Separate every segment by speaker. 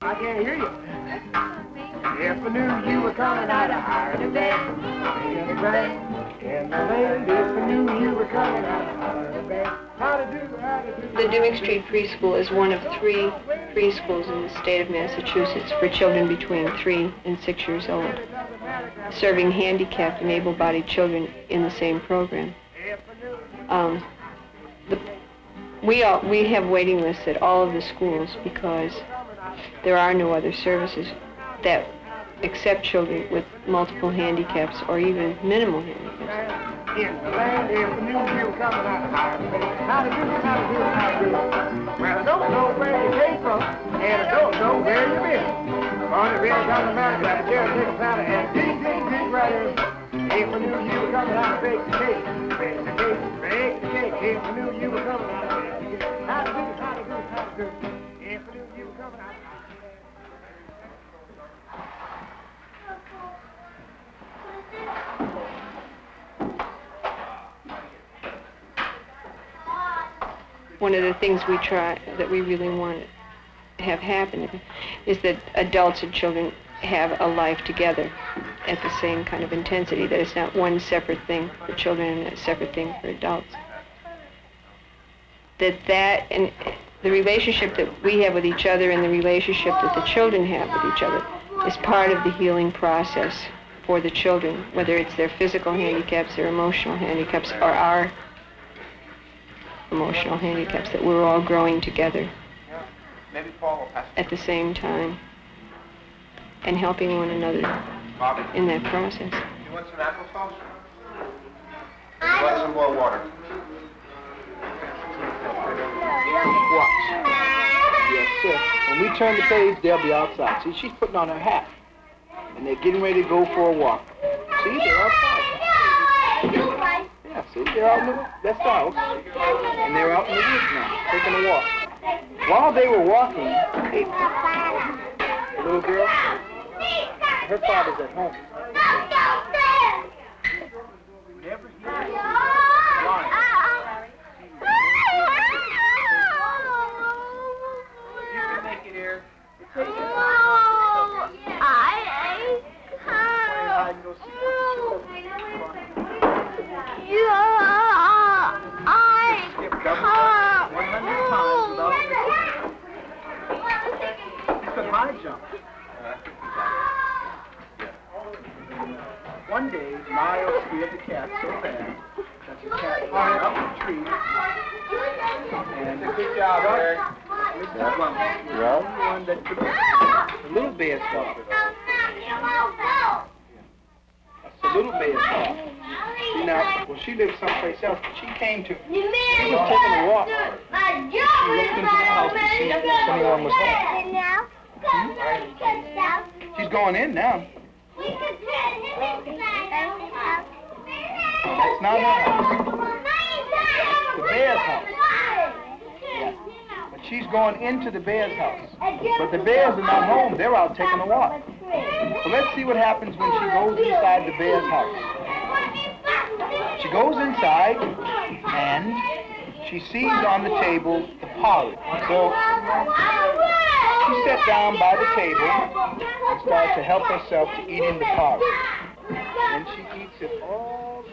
Speaker 1: I can't hear you. If I knew you were coming, I'd have hired a band. In the band, in the lane. If I knew you were coming, I'd have hired a band. How to do.
Speaker 2: The Dimoch Street Preschool is one of 3 preschools in the state of Massachusetts for children between 3 and 6 years old, serving handicapped and able-bodied children in the same program. We have waiting lists at all of the schools because there are no other services that accept children with multiple handicaps or even minimal handicaps.
Speaker 1: In the land, if I knew you were coming, I'd have hired a band. How to do. Well, I don't know where you came from, and I don't know where you've been. On the red down America, like a cherry pick powder, and dig right in. If I knew you were coming, I'd bake the cake. Bake the cake. If I knew you were coming, I'd bake the cake. How to do. If I knew you were coming, I'd
Speaker 2: One of the things that we really want to have happen is that adults and children have a life together at the same kind of intensity, that it's not one separate thing for children and a separate thing for adults. That and the relationship that we have with each other and the relationship that the children have with each other is part of the healing process for the children, whether it's their physical handicaps, their emotional handicaps, or our emotional handicaps, that we're all growing together at the same time and helping one another in that process.
Speaker 3: You want some applesauce? You want some more water?
Speaker 4: Watch. Yes, sir. When we turn the page, they'll be outside. See, she's putting on her hat, and they're getting ready to go for a walk. See, they're outside. Yeah, see, they're out in the, that's the house, and they're out in the woods now, taking a walk. While they were walking, the little girl, her father's at home. Never hear lying. You can make it here. Take it. Hide and go see what the children. Skip double 100 times without missing. You could high jump. One day, Miles scared the cat so bad that the cat ran up the tree and good job, Eric. One that could the little bear's fault. That's the little bear's fault. Now, well, she lived someplace else, but she came to, she was taking a walk. She looked into the house to see if someone was home. She's going in now. That's not her house. The bear's house. Yeah. But she's going into the bear's house. But the bears are not home. They're out taking a walk. So let's see what happens when she goes inside the bear's house. She goes inside, and she sees on the table the porridge. So she sat down by the table and started to help herself to eating the porridge. And she eats it all.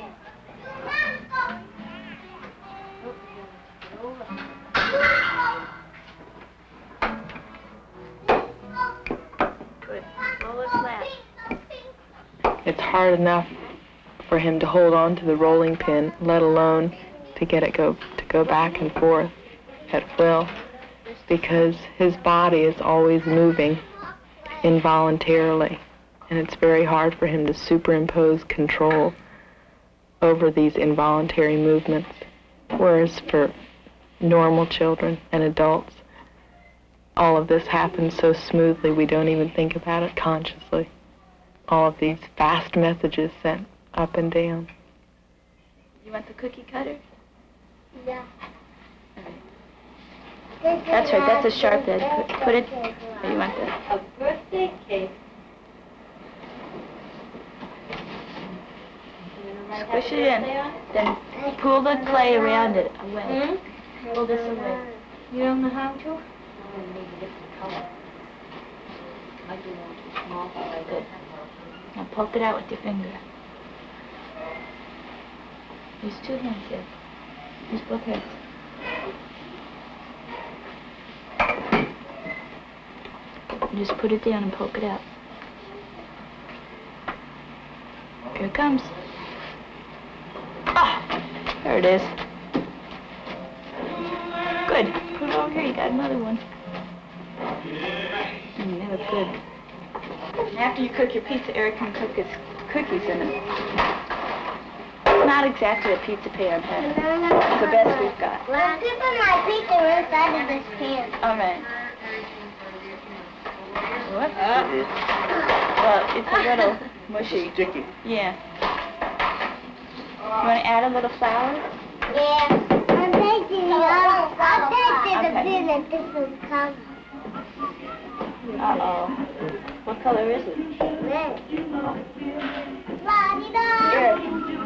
Speaker 5: It's hard enough for him to hold on to the rolling pin, let alone to get it to go back and forth at will, because his body is always moving involuntarily, and it's very hard for him to superimpose control over these involuntary movements, whereas for normal children and adults, all of this happens so smoothly we don't even think about it consciously. All of these fast messages sent up and down.
Speaker 6: You want the cookie cutter?
Speaker 7: Yeah.
Speaker 6: That's right, that's a sharp edge. Put it, or you want the...
Speaker 7: A birthday cake.
Speaker 6: Squish it in, then pull the clay around it away. Pull this away.
Speaker 7: You don't know how to?
Speaker 6: Very good. Now poke it out with your finger. Use two hands here. Use both hands. And just put it down and poke it out. Here it comes. Ah, there it is. Good. Put it over here. You got another one. They look good. And after you cook your pizza, Eric can cook his cookies in it. It's not exactly a pizza pan. It's the best we've got.
Speaker 7: Well, I'm keeping my pizza inside of this pan.
Speaker 6: All right. What? Well, it's a little mushy.
Speaker 4: Sticky.
Speaker 6: Yeah. You want to add a little flour?
Speaker 7: Yeah. I'm taking the bin and this will come.
Speaker 6: Uh-oh. What color is it?
Speaker 7: Red.
Speaker 6: Here.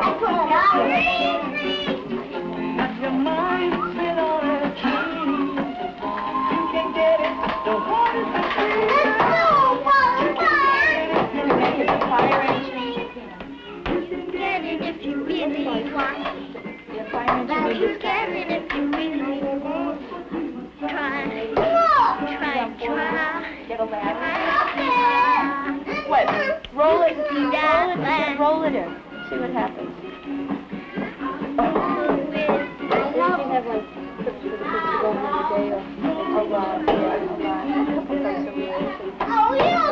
Speaker 7: I put it on.
Speaker 1: Your mind's been on a train. You can get it. Don't want it to
Speaker 7: Let's go, Walter.
Speaker 6: You make it as high range as you can.
Speaker 7: You can get it if you really want.
Speaker 6: Your high range
Speaker 7: You
Speaker 6: you need
Speaker 7: can
Speaker 6: to
Speaker 7: get it if you really want. Try.
Speaker 6: get a ladder. What? Roll it. Roll it in. See what happens.
Speaker 2: You have like trips for the kids to go on every day or a lot.
Speaker 7: Oh, you're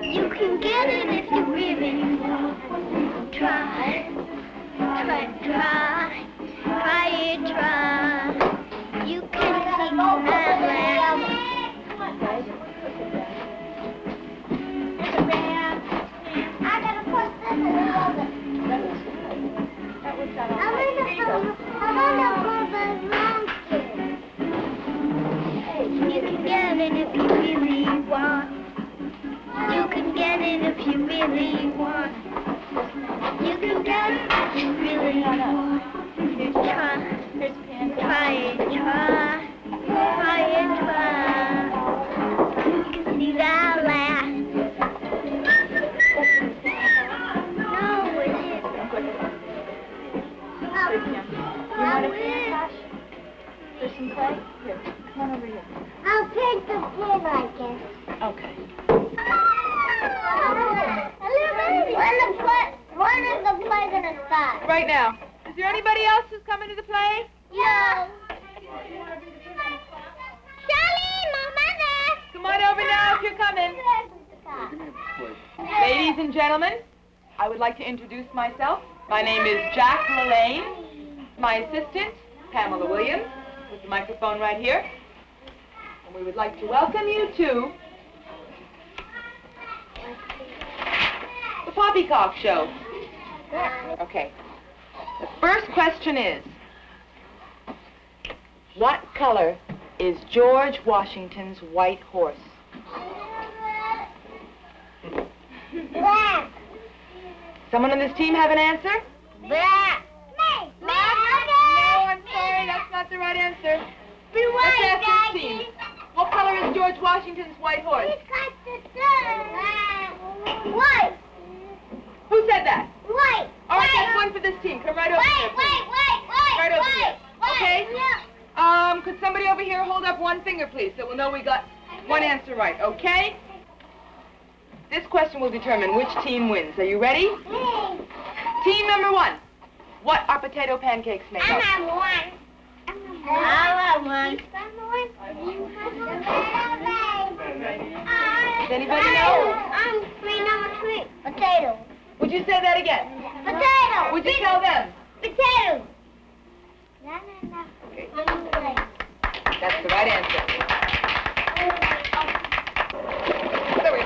Speaker 7: You can get it if you really want. Try it. You can see I gotta put this in the oven. I'm gonna put the monkey. You can get it if you really want. You can get it if you really want. You can get it if you really want. Try it. You can see that laugh. No, it isn't.
Speaker 6: You want a pan, Josh? There's some clay? Here, come on over here.
Speaker 7: I'll take the pin, I guess.
Speaker 6: Okay.
Speaker 7: When is the play gonna start?
Speaker 5: Right now. Is there anybody else who's coming to the play?
Speaker 7: No. Charlie, my mother.
Speaker 5: Come on over now if you're coming. Ladies and gentlemen, I would like to introduce myself. My name is Jack Mullane. My assistant, Pamela Williams, with the microphone right here. And we would like to welcome you to the Poppycock Show. Okay. The first question is, what color is George Washington's white horse?
Speaker 7: Black.
Speaker 5: Someone on this team have an answer?
Speaker 7: Black.
Speaker 5: No, I'm sorry, that's not the right answer. Let's ask this team. What color is George Washington's white horse?
Speaker 7: White.
Speaker 5: Who said that?
Speaker 7: White.
Speaker 5: All right, that's one for this team. Come right over here. please. Right over here. Okay? Could somebody over here hold up one finger, please, so we'll know we got one answer right, okay? This question will determine which team wins. Are you ready? Team number one. What are potato pancakes made of?
Speaker 7: I have one.
Speaker 5: Does anybody know?
Speaker 7: I'm free number 3. Potato.
Speaker 5: Would you say that again?
Speaker 7: Potato.
Speaker 5: Would you tell them?
Speaker 7: Potato.
Speaker 5: Okay. That's the right answer. There we go.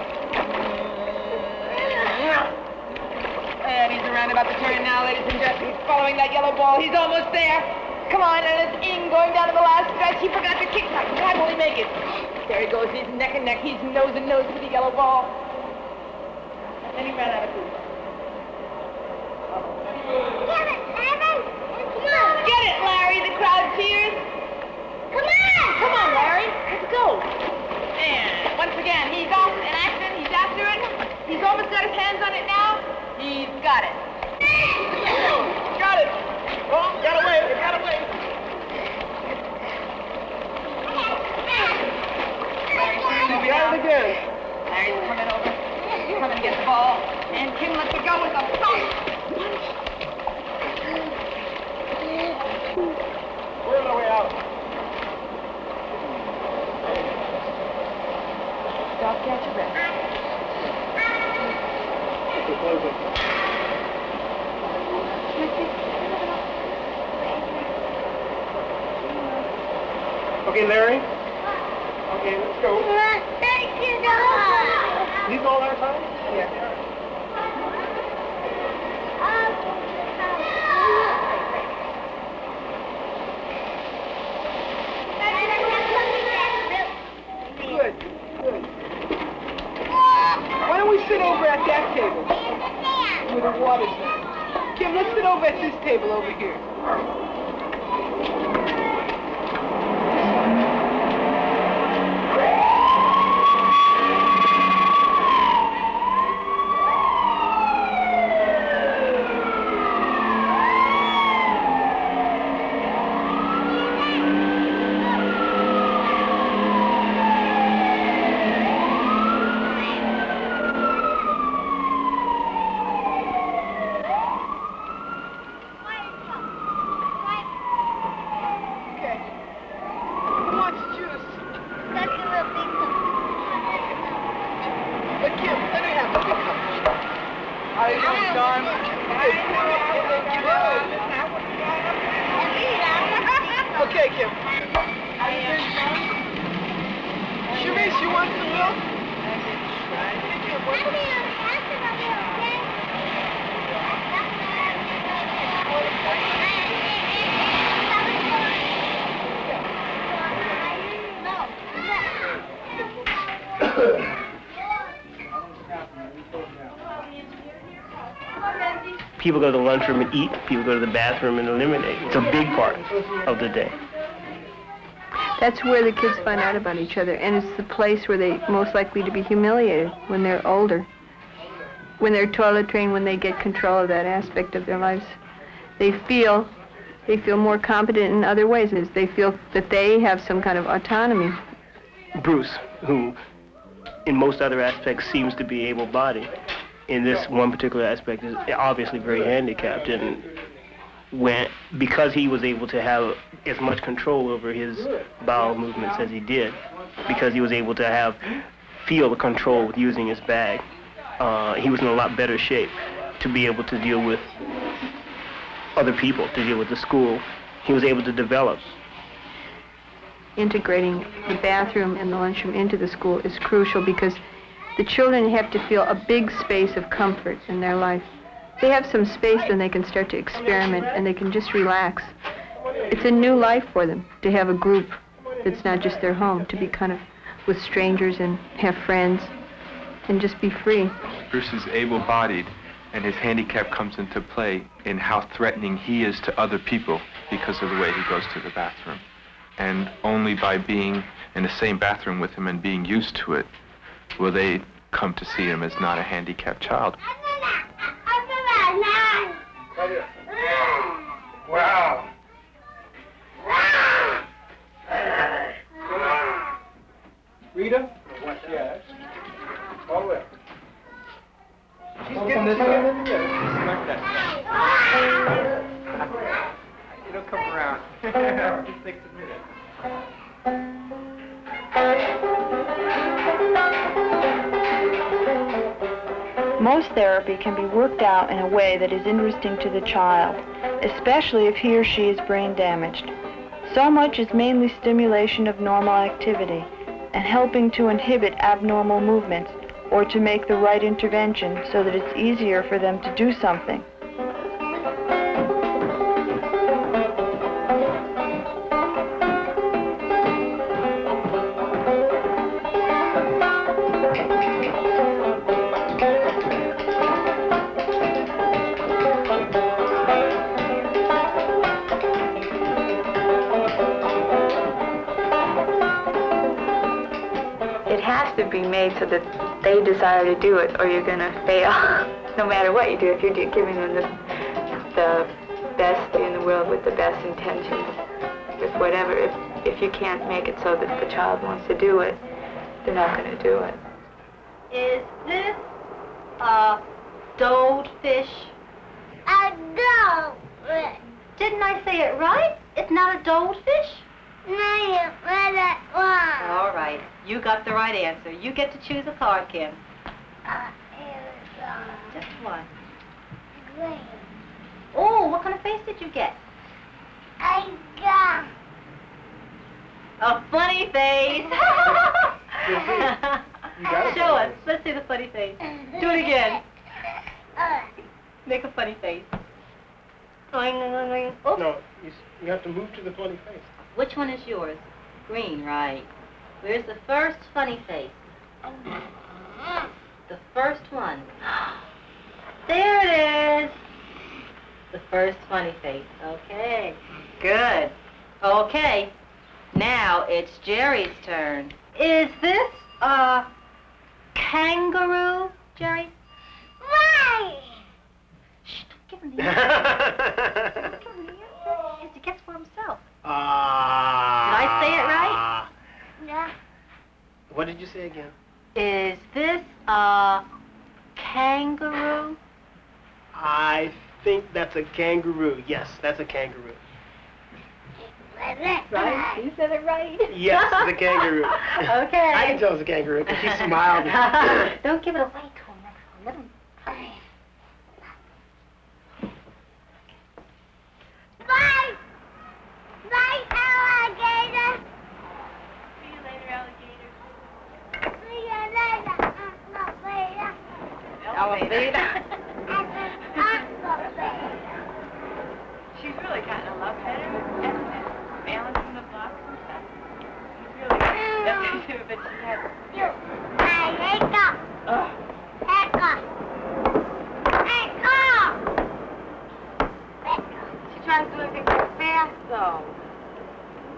Speaker 5: And he's around about the turn now, ladies and gentlemen. He's following that yellow ball. He's almost there. Come on, and it's in, going down to the last stretch. He forgot to kick. Come on,
Speaker 8: barely make it. There he goes, he's neck and neck, he's nose and nose with the yellow ball. And he ran out of food.
Speaker 7: Get it, Larry! Come on!
Speaker 8: Get it, Larry, the crowd cheers.
Speaker 7: Come on!
Speaker 8: Come on, Larry, let's go. And once again, he's off in action, he's after it. He's almost got his hands on it now. He's got it.
Speaker 4: Got it! Oh, got away, it got away. We got it again.
Speaker 8: Larry's coming over. He's coming to get the ball. And Kim lets it go with a thump.
Speaker 4: We're on our way out.
Speaker 8: Stop, catch your breath.
Speaker 4: Okay, Larry. Okay, let's go. These all our time? Yeah. Good, good. Why don't we sit over at that table where the water's at? Kim, let's sit over at this table over here. Okay, Kim. Sharice, you want some milk?
Speaker 9: People go to the lunchroom and eat. People go to the bathroom and eliminate. It's a big part of the day.
Speaker 2: That's where the kids find out about each other, and it's the place where they're most likely to be humiliated when they're older. When they're toilet trained, when they get control of that aspect of their lives, they feel more competent in other ways. They feel that they have some kind of autonomy.
Speaker 9: Bruce, who in most other aspects seems to be able-bodied, in this one particular aspect is obviously very handicapped, and because he was able to have as much control over his bowel movements as he did, because he was able to feel the control with using his bag, he was in a lot better shape to be able to deal with other people, to deal with the school. He was able to develop.
Speaker 2: Integrating the bathroom and the lunchroom into the school is crucial because the children have to feel a big space of comfort in their life. They have some space, then they can start to experiment and they can just relax. It's a new life for them to have a group that's not just their home, to be kind of with strangers and have friends and just be free.
Speaker 10: Bruce is able-bodied, and his handicap comes into play in how threatening he is to other people because of the way he goes to the bathroom. And only by being in the same bathroom with him and being used to it will they come to see him as not a handicapped child.
Speaker 4: Wow. Rita? Yes. All right. She's getting this one. It'll come around. Just takes a minute.
Speaker 6: Most therapy can be worked out in a way that is interesting to the child, especially if he or she is brain damaged. So much is mainly stimulation of normal activity and helping to inhibit abnormal movements or to make the right intervention so that it's easier for them to do something. has to be made so that they desire to do it, or you're going to fail. No matter what you do, if you're giving them the best thing in the world with the best intentions, if you can't make it so that the child wants to do it, they're not going to do it.
Speaker 7: Is this a goldfish? A goldfish.
Speaker 11: Didn't I say it right? It's not a goldfish?
Speaker 7: No, you read it wrong.
Speaker 11: All right, you got the right answer. You get to choose a card, Kim. Just one.
Speaker 7: Green.
Speaker 11: Oh, what kind of face did you get?
Speaker 7: I got
Speaker 11: A funny face. Show us. Let's see the funny face. Do it again. Make a funny face. Oh.
Speaker 9: No, you have to move to the funny face.
Speaker 11: Which one is yours? Green, right. Where's the first funny face? The first one. There it is. The first funny face. Okay. Good. Okay. Now it's Jerry's turn. Is this a kangaroo, Jerry?
Speaker 7: right.
Speaker 11: Shh, don't give him the answer. Don't give him the answer. He gets for himself. Did I say it right?
Speaker 7: Yeah.
Speaker 9: What did you say again?
Speaker 11: Is this a kangaroo?
Speaker 9: I think that's a kangaroo. Yes, that's a kangaroo.
Speaker 11: Right? You said it right.
Speaker 9: Yes, it's a kangaroo.
Speaker 11: Okay.
Speaker 9: I can tell it's a kangaroo because she smiled.
Speaker 11: Don't give it away to him next time. Let him.
Speaker 7: Bye. Bye, alligator.
Speaker 8: See you later, alligator.
Speaker 7: See you later,
Speaker 11: Elevator.
Speaker 8: She's really gotten a lot better at balancing the blocks and stuff. She's really that's good, but she had. She tries to look at fast though.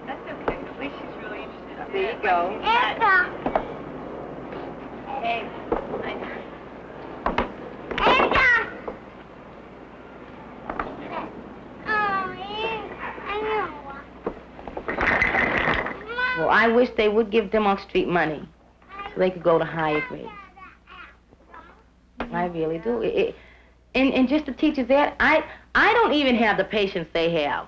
Speaker 8: That's okay. At least she's really interested.
Speaker 11: There you go.
Speaker 8: Hey,
Speaker 12: Well, I wish they would give Dimoch Street money so they could go to higher grades. I really do. And just the teachers there, I don't even have the patience they have.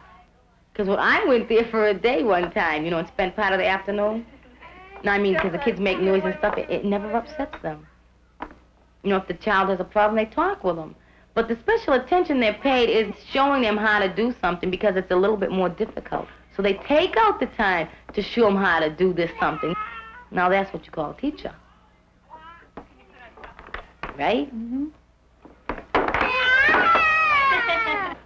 Speaker 12: Because when I went there for a day one time, you know, and spent part of the afternoon, no, I mean, because the kids make noise and stuff, it never upsets them. You know, if the child has a problem, they talk with them. But the special attention they're paid is showing them how to do something because it's a little bit more difficult. So they take out the time to show them how to do this something. Now that's what you call a teacher. Right? Mm-hmm.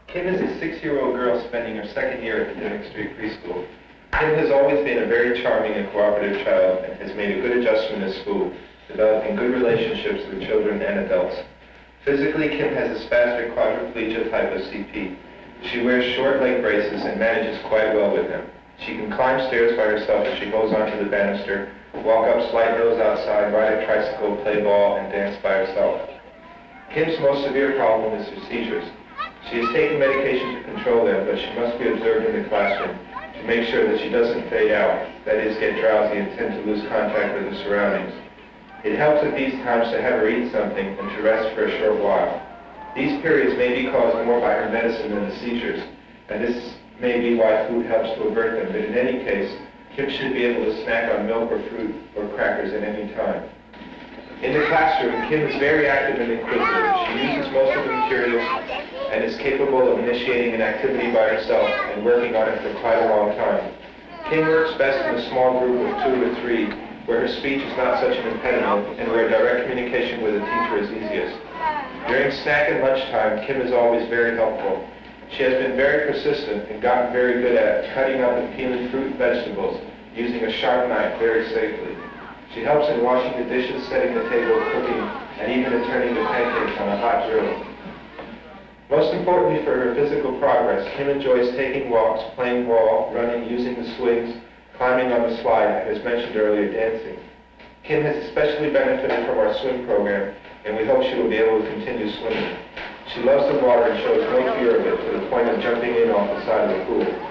Speaker 10: Kim is a 6-year-old girl spending her second year at the Dimoch Street Preschool. Kim has always been a very charming and cooperative child and has made a good adjustment at school, developing good relationships with children and adults. Physically, Kim has a spastic quadriplegia type of CP. She wears short leg braces and manages quite well with them. She can climb stairs by herself as she holds onto the banister, walk up slight hills outside, ride a tricycle, play ball, and dance by herself. Kim's most severe problem is her seizures. She has taken medication to control them, but she must be observed in the classroom to make sure that she doesn't fade out, that is, get drowsy and tend to lose contact with her surroundings. It helps at these times to have her eat something and to rest for a short while. These periods may be caused more by her medicine than the seizures, and this may be why food helps to avert them, but in any case, Kim should be able to snack on milk or fruit or crackers at any time. In the classroom, Kim is very active and inquisitive. She uses most of the materials and is capable of initiating an activity by herself and working on it for quite a long time. Kim works best in a small group of 2 or 3, where her speech is not such an impediment and where direct communication with a teacher is easiest. During snack and lunchtime, Kim is always very helpful. She has been very persistent and gotten very good at cutting up and peeling fruit and vegetables using a sharp knife very safely. She helps in washing the dishes, setting the table, cooking, and even in turning the pancakes on a hot grill. Most importantly for her physical progress, Kim enjoys taking walks, playing ball, running, using the swings, climbing on the slide, and as mentioned earlier, dancing. Kim has especially benefited from our swim program, and we hope she will be able to continue swimming. She loves the water and shows no fear of it to the point of jumping in off the side of the pool.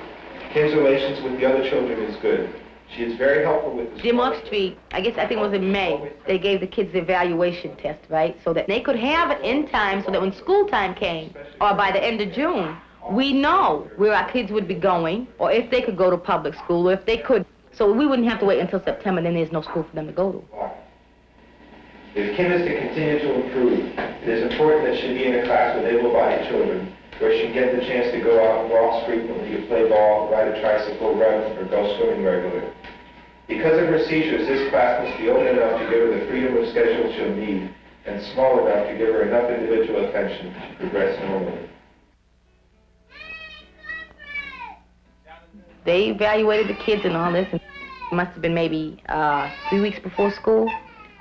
Speaker 10: Kim's relations with the other children is good. She is very helpful with the
Speaker 12: Dimoch Street, I think it was in May, they gave the kids the evaluation test, right? So that they could have it in time so that when school time came, or by the end of June, we know where our kids would be going, or if they could go to public school, or if they could. So we wouldn't have to wait until September, then there's no school for them to go to.
Speaker 10: If Kim is to continue to improve, it is important that she be in a class with able-bodied children, where she get the chance to go out and walk frequently, to play ball, ride a tricycle, run, or go swimming regularly. Because of her seizures, this class must be open enough to give her the freedom of schedule she'll need, and small enough to give her enough individual attention to progress normally.
Speaker 12: They evaluated the kids and all this, and it must have been maybe 3 weeks before school.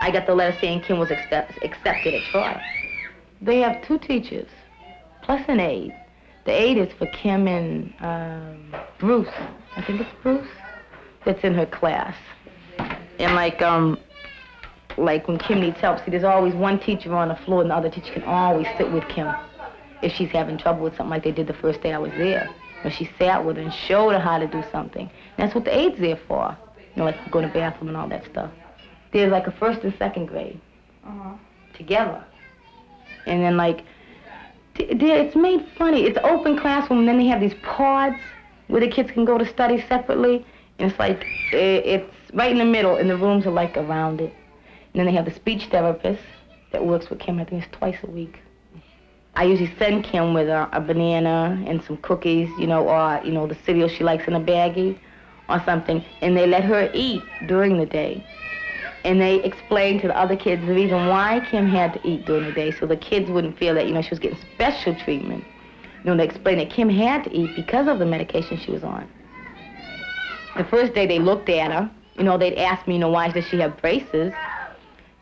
Speaker 12: I got the letter saying Kim was accepted at Troy. They have 2 teachers, plus an aide. The aide is for Kim and Bruce. I think it's Bruce that's in her class. And like when Kim needs help, see, there's always one teacher on the floor, and the other teacher can always sit with Kim if she's having trouble with something like they did the first day I was there. When she sat with her and showed her how to do something. That's what the aide's there for. You know, like go to the bathroom and all that stuff. There's like a 1st and 2nd grade together. And then like, it's made funny. It's an open classroom, and then they have these pods where the kids can go to study separately. And it's like, it's right in the middle, and the rooms are like around it. And then they have the speech therapist that works with Kim. I think it's twice a week. I usually send Kim with a banana and some cookies, you know, or, you know, the cereal she likes in a baggie or something. And they let her eat during the day. And they explained to the other kids the reason why Kim had to eat during the day, so the kids wouldn't feel that, you know, she was getting special treatment. You know, they explained that Kim had to eat because of the medication she was on. The first day they looked at her, you know, they'd ask me, you know, why does she have braces?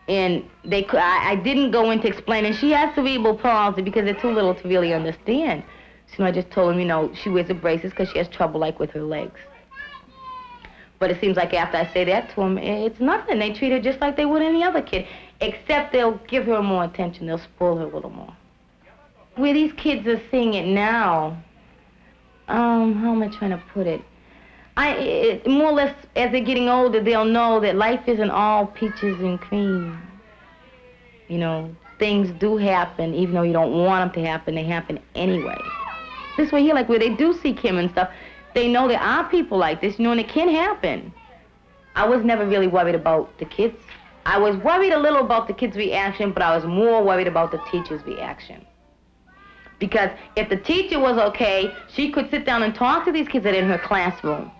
Speaker 12: And I didn't go into explaining she has cerebral palsy because they're too little to really understand. So, you know, I just told them, you know, she wears the braces because she has trouble, like, with her legs. But it seems like after I say that to them, it's nothing. They treat her just like they would any other kid, except they'll give her more attention. They'll spoil her a little more. Where these kids are seeing it now, how am I trying to put it? More or less, as they're getting older, they'll know that life isn't all peaches and cream. You know, things do happen, even though you don't want them to happen, they happen anyway. This way here, like where they do see Kim and stuff, they know there are people like this, you know, and it can happen. I was never really worried about the kids. I was worried a little about the kids' reaction, but I was more worried about the teacher's reaction. Because if the teacher was okay, she could sit down and talk to these kids that are in her classroom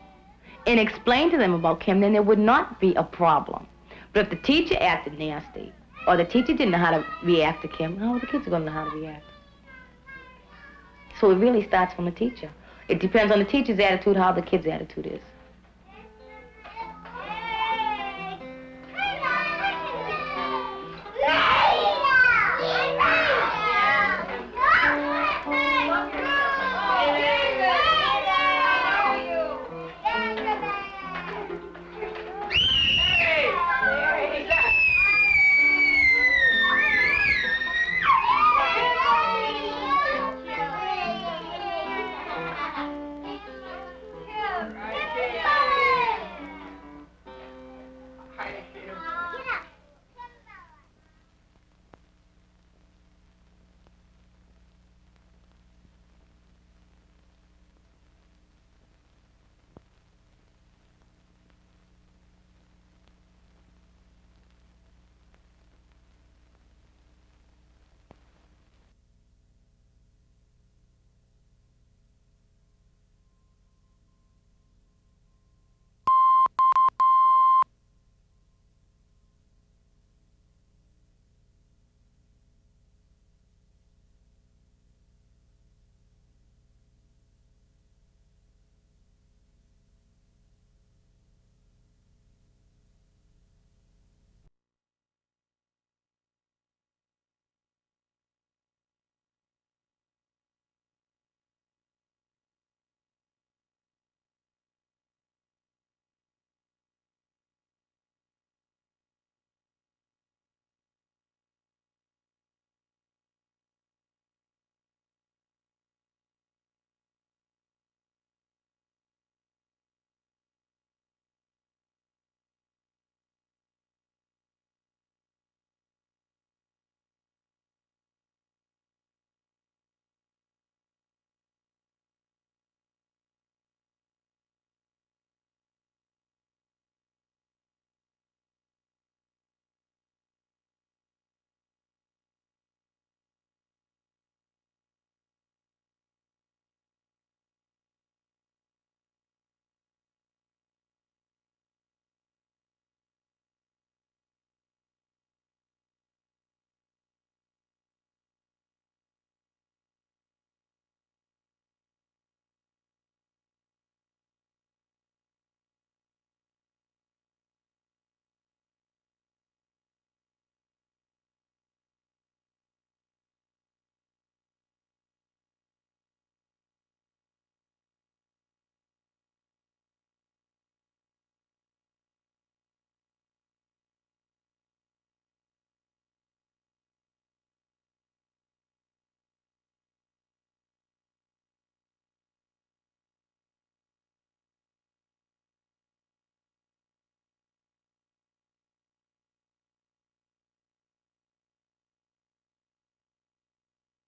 Speaker 12: and explain to them about Kim, then there would not be a problem. But if the teacher acted nasty, or the teacher didn't know how to react to Kim, how are the kids going to know how to react? So it really starts from the teacher. It depends on the teacher's attitude, how the kid's attitude is.